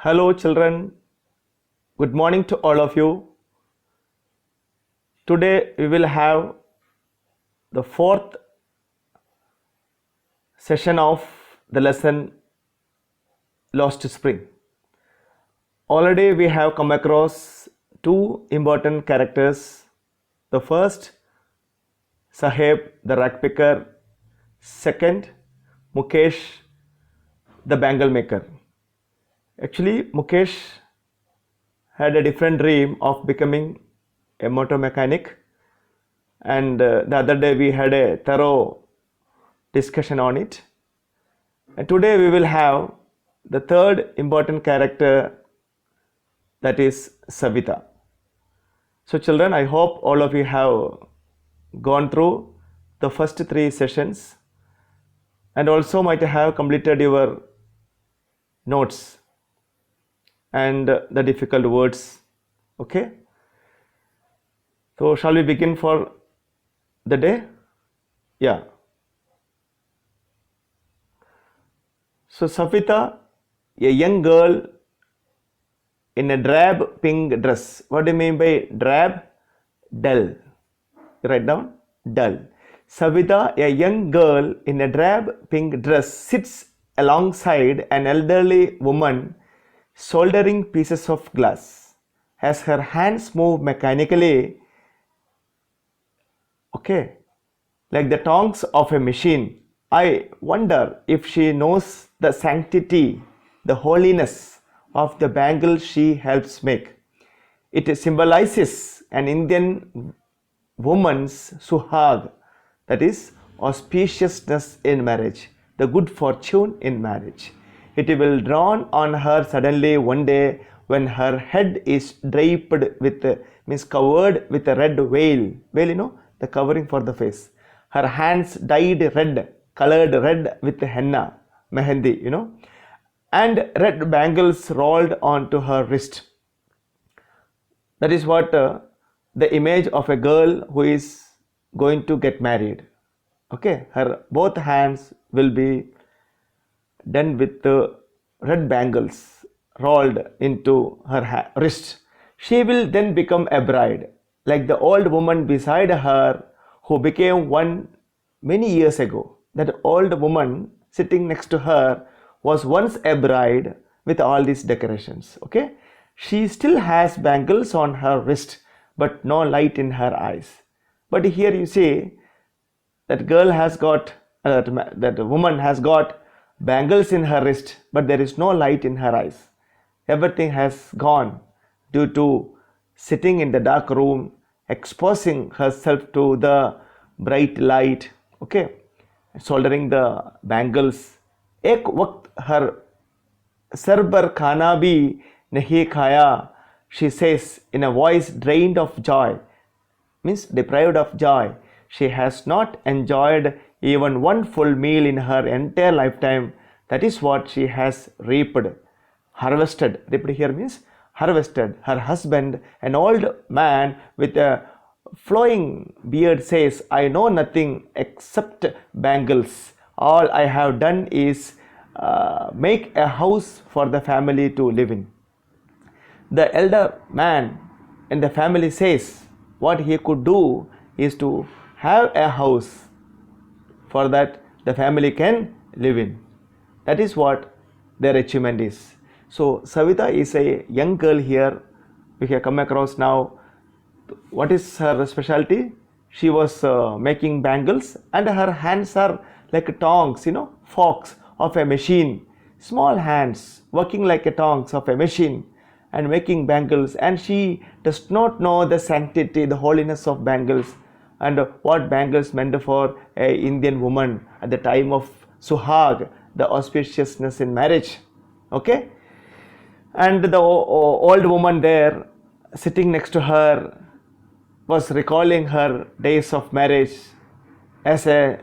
Hello, children. Good morning to all of you. Today we will have the fourth session of the lesson Lost Spring. Already we have come across two important characters. The first, Saheb, the rag picker. Second, Mukesh, the bangle maker. Actually, Mukesh had a different dream of becoming a motor mechanic, and the other day we had a thorough discussion on it. And today we will have the third important character, that is Savita. So children, I hope all of you have gone through the first three sessions and also might have completed your notes and the difficult words. Okay, so shall we begin for the day? Yeah. So Savita, a young girl in a drab pink dress. What do you mean by drab? Dull. Write down, dull. Savita, a young girl in a drab pink dress, sits alongside an elderly woman soldering pieces of glass. As her hands move mechanically, okay, like the tongs of a machine, I wonder if she knows the sanctity, the holiness of the bangle she helps make. It symbolizes an Indian woman's suhag, that is auspiciousness in marriage, the good fortune in marriage. It will dawn on her suddenly one day when her head is draped with, means covered with a red veil, the covering for the face. Her hands dyed red, colored red with henna, mehendi, and red bangles rolled onto her wrist. That is what the image of a girl who is going to get married. Okay, her both hands will be done with red bangles rolled into her wrist. She will then become a bride, like the old woman beside her who became one many years ago. That old woman sitting next to her was once a bride with all these decorations. Okay, she still has bangles on her wrist but no light in her eyes. But here you see that girl has got that woman has got bangles in her wrist, but there is no light in her eyes. Everything has gone due to sitting in the dark room, exposing herself to the bright light. Okay, soldering the bangles. Ek waqt her sarbar khana bhi nahi khaya, she says in a voice drained of joy, means deprived of joy. She has not enjoyed even one full meal in her entire lifetime. That is what she has reaped, harvested. Reaped here means harvested. Her husband, an old man with a flowing beard, says, I know nothing except bangles. All I have done is make a house for the family to live in. The elder man in the family says what he could do is to have a house for that the family can live in. That is what their achievement is. So Savita is a young girl here. We have come across now. What is her specialty? She was making bangles, and her hands are like tongs, forks of a machine. Small hands working like a tongs of a machine and making bangles, and she does not know the sanctity, the holiness of bangles, and what bangles meant for a Indian woman at the time of suhag, the auspiciousness in marriage. Okay, and the old woman there sitting next to her was recalling her days of marriage as a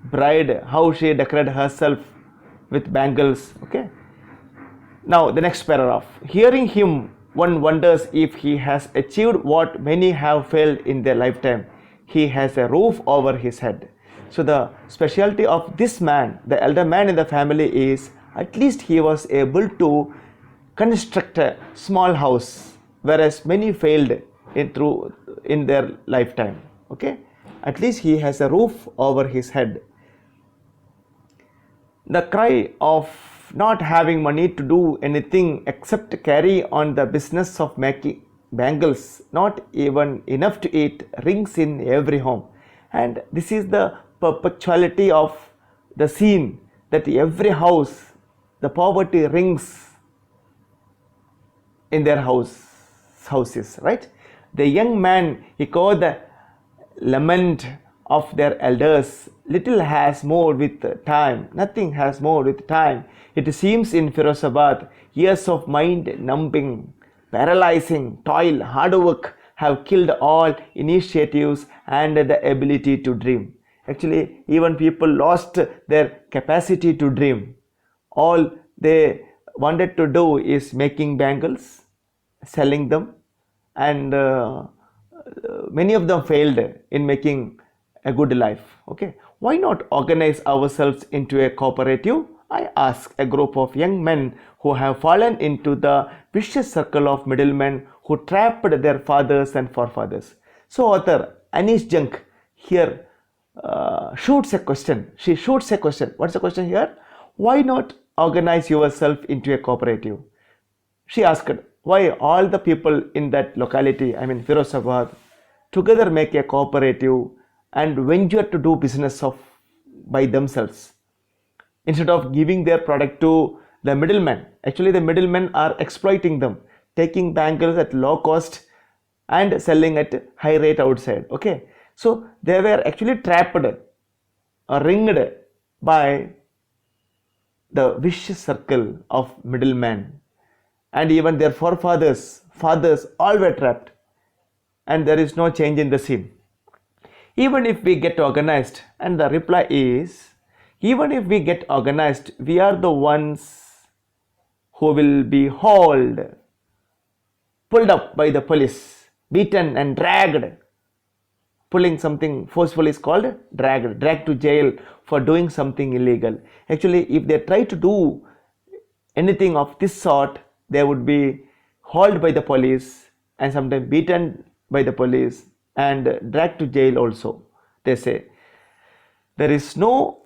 bride, how she decorated herself with bangles. Okay, now the next paragraph. Hearing him, one wonders if he has achieved what many have failed in their lifetime. He has a roof over his head. So the specialty of this man, the elder man in the family, is at least he was able to construct a small house, whereas many failed in their lifetime. Okay, at least he has a roof over his head. The cry of not having money to do anything except carry on the business of making bangles, not even enough to eat, rings in every home. And this is the perpetuality of the scene, that every house, the poverty rings in their houses, right? The young man echoed the lament of their elders. Little has more with time, nothing has more with time. It seems in Firozabad, years of mind numbing, paralyzing toil, hard work have killed all initiatives and the ability to dream. Actually, even people lost their capacity to dream. All they wanted to do is making bangles, selling them, and many of them failed in making a good life. Okay, why not organize ourselves into a cooperative? I ask a group of young men who have fallen into the vicious circle of middlemen who trapped their fathers and forefathers. So author Anish Junk here shoots a question. She shoots a question. What's the question here? Why not organize yourself into a cooperative? She asked why all the people in that locality, I mean Firozabad, together make a cooperative and venture to do business of by themselves instead of giving their product to the middlemen. Actually, the middlemen are exploiting them, taking bangles at low cost and selling at high rate outside. Okay, so they were actually trapped or ringed by the vicious circle of middlemen, and even their fathers all were trapped, and there is no change in the scene. Even if we get organized, and the reply is, even if we get organized, we are the ones who will be hauled, pulled up by the police, beaten and dragged. Pulling something forceful is called dragged to jail for doing something illegal. Actually, if they try to do anything of this sort, they would be hauled by the police and sometimes beaten by the police and dragged to jail also. They say there is no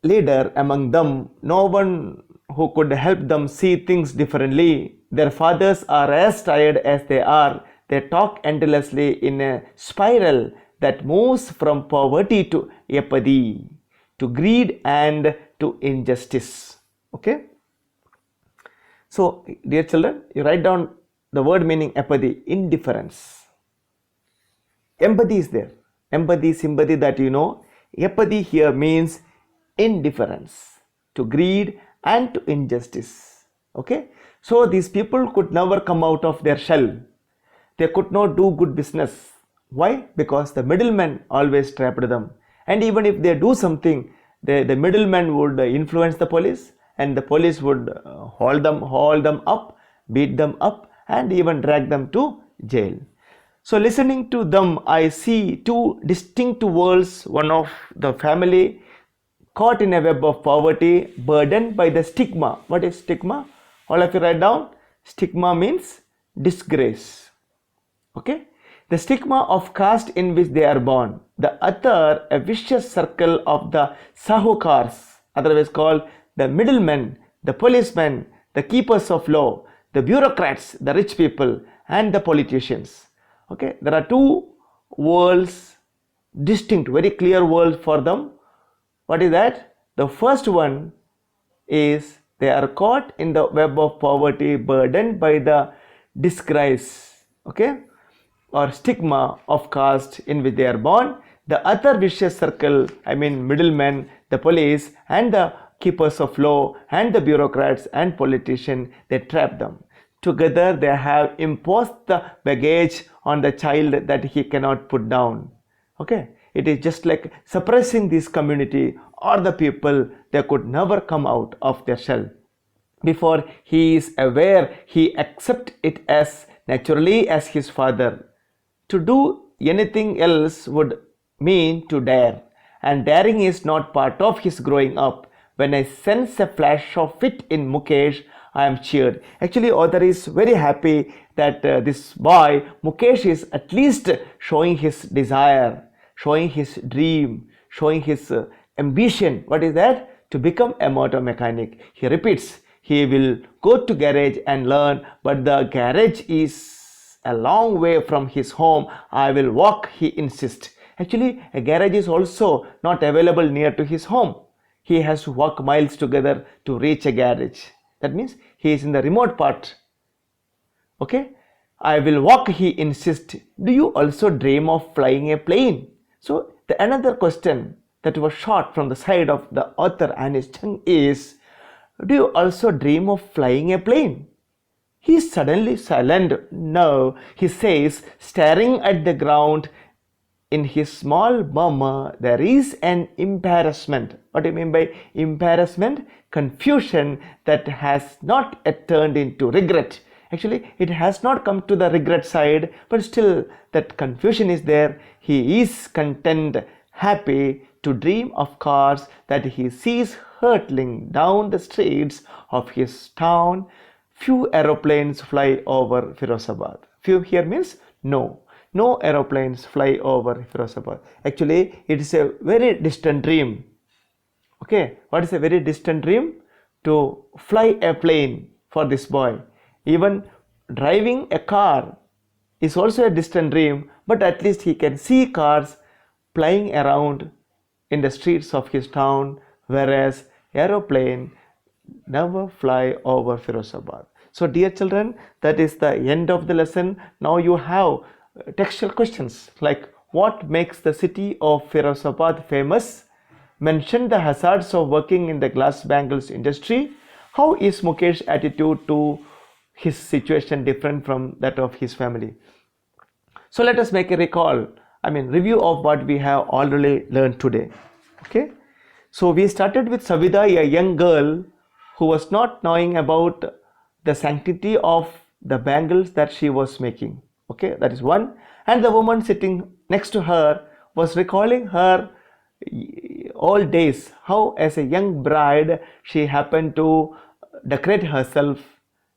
leader among them, no one who could help them see things differently. Their fathers are as tired as they are. They talk endlessly in a spiral that moves from poverty to apathy, to greed and to injustice. Okay. So, dear children, you write down the word meaning apathy, indifference. Empathy is there. Empathy, sympathy, that you know. Apathy here means indifference to greed and to injustice. Okay. So, these people could never come out of their shell. They could not do good business. Why? Because the middlemen always trapped them. And even if they do something, the middlemen would influence the police, and the police would haul them up, beat them up, and even drag them to jail. So listening to them, I see two distinct worlds. One of the family caught in a web of poverty, burdened by the stigma. What is stigma? All of you write down. Stigma means disgrace. Okay. The stigma of caste in which they are born. The other, a vicious circle of the sahukars, otherwise called the middlemen, the policemen, the keepers of law, the bureaucrats, the rich people, and the politicians. Okay, there are two worlds, distinct, very clear world for them. What is that? The first one is they are caught in the web of poverty, burdened by the disgrace, okay, or stigma of caste in which they are born. The other vicious circle, I mean middlemen, the police, and the keepers of law, and the bureaucrats and politicians, they trap them. Together they have imposed the baggage on the child that he cannot put down. Okay, it is just like suppressing this community or the people. They could never come out of their shell. Before he is aware, he accepts it as naturally as his father. To do anything else would mean to dare, and daring is not part of his growing up. When I sense a flash of it in Mukesh, I am cheered. Actually, author is very happy that this boy Mukesh is at least showing his desire, showing his dream, showing his ambition. What is that? To become a motor mechanic. He repeats, he will go to garage and learn, but the garage is a long way from his home. I will walk, he insists. Actually, a garage is also not available near to his home. He has to walk miles together to reach a garage. That means he is in the remote part. Okay, I will walk, he insists. Do you also dream of flying a plane? So the another question that was shot from the side of the author Anish Chang is, do you also dream of flying a plane? He is suddenly silent. No, he says, staring at the ground. In his small murmur, there is an embarrassment. What do you mean by embarrassment? Confusion that has not yet turned into regret. Actually, it has not come to the regret side, but still that confusion is there. He is content, happy to dream of cars that he sees hurtling down the streets of his town. Few aeroplanes fly over Firozabad. Few here means no. No aeroplanes fly over Firozabad. Actually, it is a very distant dream. Okay, what is a very distant dream? To fly a plane for this boy. Even driving a car is also a distant dream, but at least he can see cars flying around in the streets of his town, whereas aeroplane never fly over Firozabad. So dear children, that is the end of the lesson. Now you have textual questions like, what makes the city of Firozabad famous? Mention the hazards of working in the glass bangles industry. How is Mukesh's attitude to his situation different from that of his family? So let us make a review of what we have already learned today. Okay, so we started with Savida, a young girl who was not knowing about the sanctity of the bangles that she was making. Okay, that is one. And the woman sitting next to her was recalling her old days, how as a young bride she happened to decorate herself.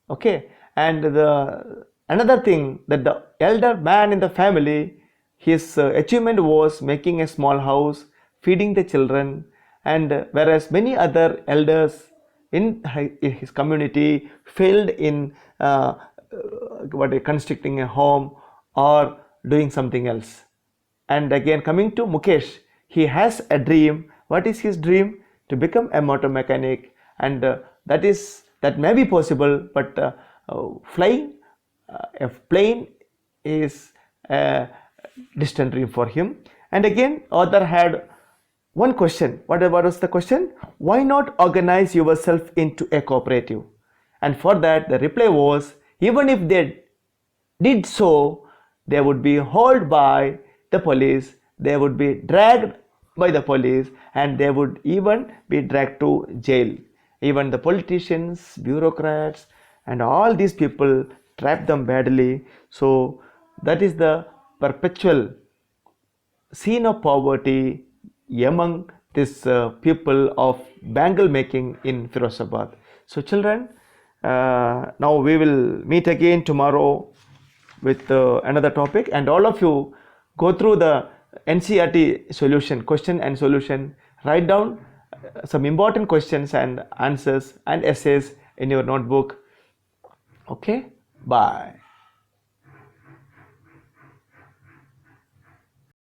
Okay, and the another thing, that the elder man in the family, his achievement was making a small house, feeding the children, and whereas many other elders in his community failed in constructing a home or doing something else. And again, coming to Mukesh, he has a dream. What is his dream? To become a motor mechanic, and that may be possible, but flying a plane is a distant dream for him. And again, author had one question. What was the question? Why not organize yourself into a cooperative? And for that, the reply was, even if they did so, they would be hauled by the police, they would be dragged by the police, and they would even be dragged to jail. Even the politicians, bureaucrats, and all these people trap them badly. So that is the perpetual scene of poverty among this people of bangle making in Firozabad. So children, now we will meet again tomorrow with another topic, and all of you go through the NCERT solution, question and solution, write down some important questions and answers and essays in your notebook. Okay, bye.